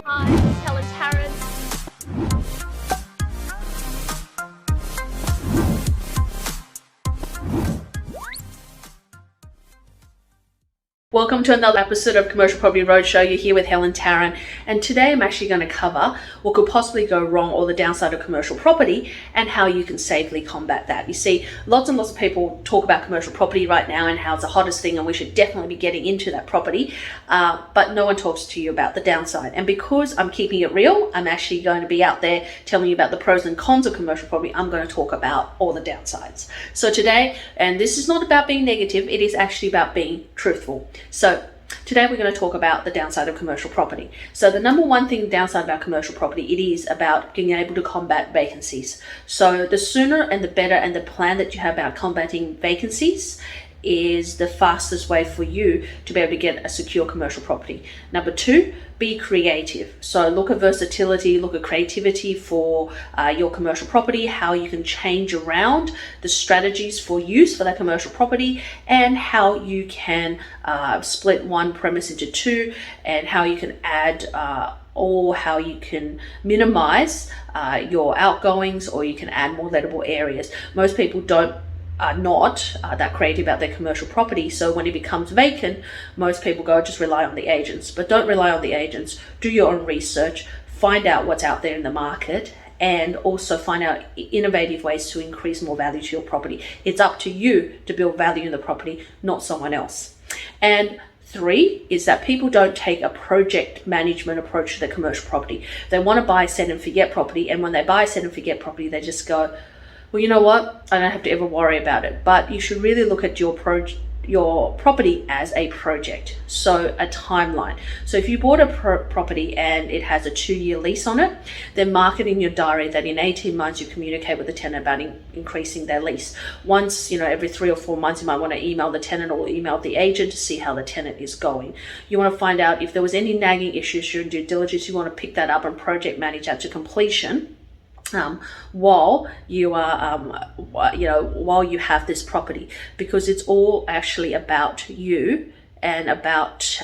Hi, it's Helen Tarrant. Welcome to another episode of Commercial Property Roadshow. You're here with Helen Tarrant, and today I'm actually going to cover what could possibly go wrong or the downside of commercial property and how you can safely combat that. You see, lots and lots of people talk about commercial property right now and how it's the hottest thing and we should definitely be getting into that property, but no one talks to you about the downside. And because I'm keeping it real, I'm actually going to be out there telling you about the pros and cons of commercial property. I'm going to talk about all the downsides. So today, and this is not about being negative, it is actually about being truthful. So today we're going to talk about the downside of commercial property. So the number one thing downside about commercial property, it is about being able to combat vacancies. So the sooner and the better, and the plan that you have about combating vacancies is the fastest way for you to be able to get a secure commercial property. Number two, be creative. So look at versatility, look at creativity for your commercial property, how you can change around the strategies for use for that commercial property, and how you can split one premise into two, and how you can add or how you can minimize your outgoings, or you can add more lettable areas. Most people are not that creative about their commercial property, so when it becomes vacant, most people go, just rely on the agents. But don't rely on the agents. Do your own research, find out what's out there in the market, and also find out innovative ways to increase more value to your property. It's up to you to build value in the property, not someone else. And three is that people don't take a project management approach to their commercial property. They want to buy, set and forget property, and when they buy, set and forget property, they just go, well, you know what? I don't have to ever worry about it. But you should really look at your property as a project, so a timeline. So if you bought a property and it has a 2-year lease on it, then mark it in your diary that in 18 months you communicate with the tenant about increasing their lease. Once, every 3 or 4 months, you might want to email the tenant or email the agent to see how the tenant is going. You want to find out if there was any nagging issues during due diligence. You want to pick that up and project manage that to completion. While you are, while you have this property, because it's all actually about you and about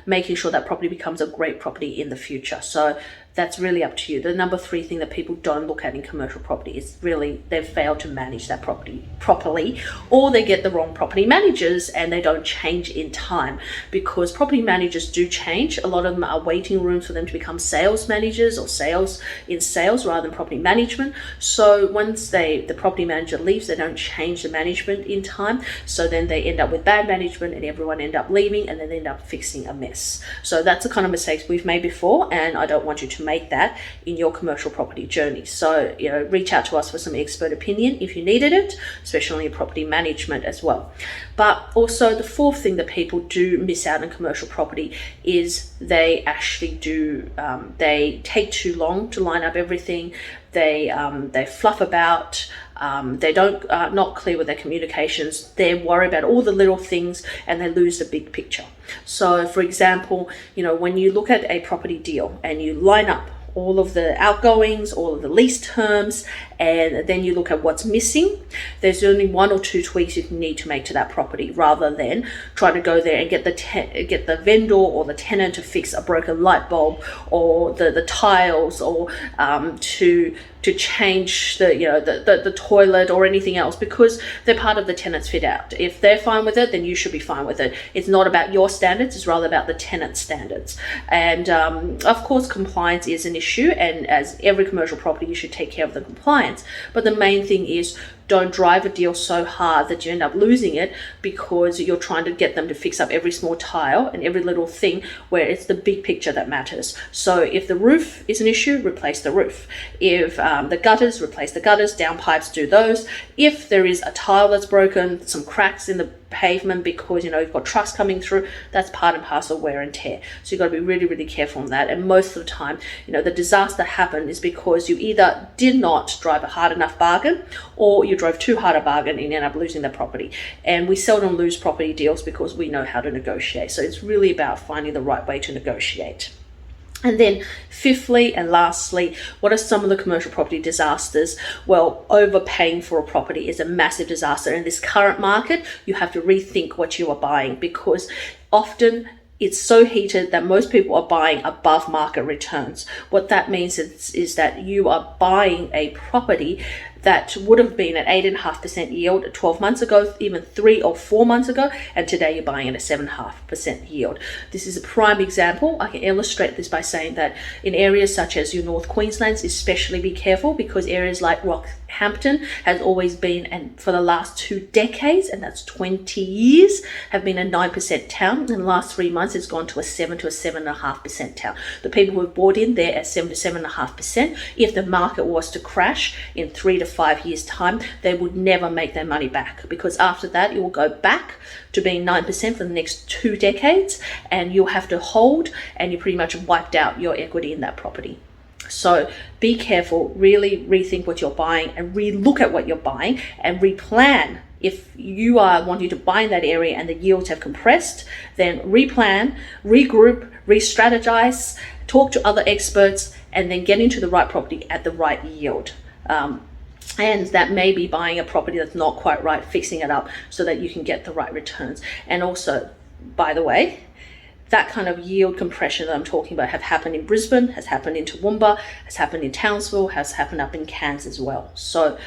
making sure that property becomes a great property in the future. So that's really up to you. The number three thing that people don't look at in commercial property is really they've failed to manage that property properly, or they get the wrong property managers and they don't change in time, because property managers do change. A lot of them are waiting rooms for them to become sales managers or sales rather than property management. So once the property manager leaves, they don't change the management in time. So then they end up with bad management and everyone end up leaving, and then they end up fixing a mess. So that's the kind of mistakes we've made before, and I don't want you to make that in your commercial property journey. So reach out to us for some expert opinion if you needed it, especially in property management as well. But also the fourth thing that people do miss out on commercial property is they actually do they take too long to line up everything. They fluff about. They don't not clear with their communications. They worry about all the little things and they lose the big picture. So for example, when you look at a property deal and you line up all of the outgoings, all of the lease terms, and then you look at what's missing, there's only 1 or 2 tweaks you need to make to that property, rather than try to go there and get the vendor or the tenant to fix a broken light bulb or the tiles, or to change the toilet or anything else, because they're part of the tenant's fit out. If they're fine with it, then you should be fine with it. It's not about your standards, it's rather about the tenant's standards. And of course compliance is an issue, and as every commercial property you should take care of the compliance. But the main thing is, don't drive a deal so hard that you end up losing it because you're trying to get them to fix up every small tile and every little thing, where it's the big picture that matters. So if the roof is an issue, replace the roof. If the gutters, replace the gutters. Downpipes, do those. If there is a tile that's broken, some cracks in the pavement because you've got trucks coming through, that's part and parcel of wear and tear. So you've got to be really, really careful on that. And most of the time, the disaster happened is because you either did not drive a hard enough bargain, or you drove too hard a bargain and you end up losing the property. And we seldom lose property deals because we know how to negotiate. So it's really about finding the right way to negotiate. And then fifthly and lastly, what are some of the commercial property disasters? Well, overpaying for a property is a massive disaster. In this current market, you have to rethink what you are buying, because often it's so heated that most people are buying above market returns. What that means is that you are buying a property that would have been an 8.5% yield 12 months ago, even 3 or 4 months ago, and today you're buying at a 7.5% yield. This is a prime example. I can illustrate this by saying that in areas such as your North Queensland, especially be careful, because areas like Rockhampton has always been, and for the last 2 decades, and that's 20 years, have been a 9% town. In the last 3 months, it's gone to a 7 to a 7.5% town. The people who have bought in there at 7 to 7.5%, if the market was to crash in 3 to 5 years time, they would never make their money back, because after that it will go back to being 9% for the next 2 decades, and you'll have to hold, and you pretty much wiped out your equity in that property. So be careful, really rethink what you're buying, and re-look at what you're buying, and replan. If you are wanting to buy in that area and the yields have compressed, then replan, regroup, re-strategize, talk to other experts, and then get into the right property at the right yield. And that may be buying a property that's not quite right, fixing it up so that you can get the right returns. And also, by the way, that kind of yield compression that I'm talking about have happened in Brisbane, has happened in Toowoomba, has happened in Townsville, has happened up in Cairns as well. So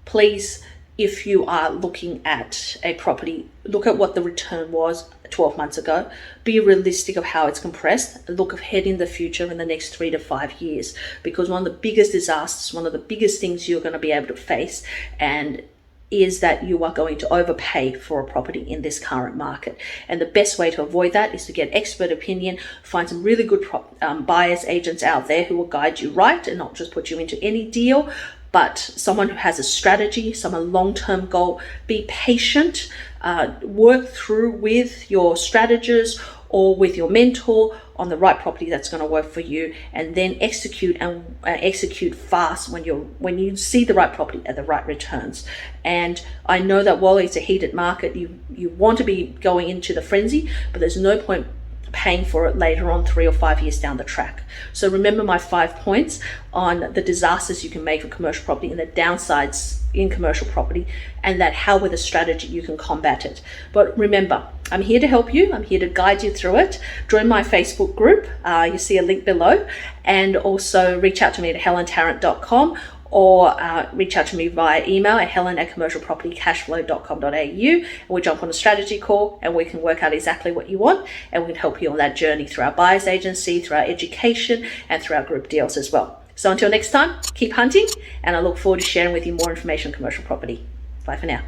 please, if you are looking at a property, look at what the return was 12 months ago, be realistic of how it's compressed, look ahead in the future in the next 3 to 5 years, because one of the biggest disasters, one of the biggest things you're going to be able to face, and is that you are going to overpay for a property in this current market. And the best way to avoid that is to get expert opinion, find some really good buyers agents out there who will guide you right and not just put you into any deal, but someone who has a strategy, someone long-term goal. Be patient, work through with your strategist or with your mentor on the right property that's going to work for you, and then execute, and execute fast when you see the right property at the right returns. And I know that while it's a heated market, you want to be going into the frenzy, but there's no point paying for it later on 3 or 5 years down the track. So remember my 5 points on the disasters you can make for commercial property and the downsides in commercial property, and that how with a strategy you can combat it. But remember, I'm here to help you. I'm here to guide you through it. Join my Facebook group. You see a link below, and also reach out to me at helentarrant.com, or reach out to me via email at helen@commercialpropertycashflow.com.au, and we'll jump on a strategy call and we can work out exactly what you want, and we can help you on that journey through our buyer's agency, through our education, and through our group deals as well. So until next time, keep hunting, and I look forward to sharing with you more information on commercial property. Bye for now.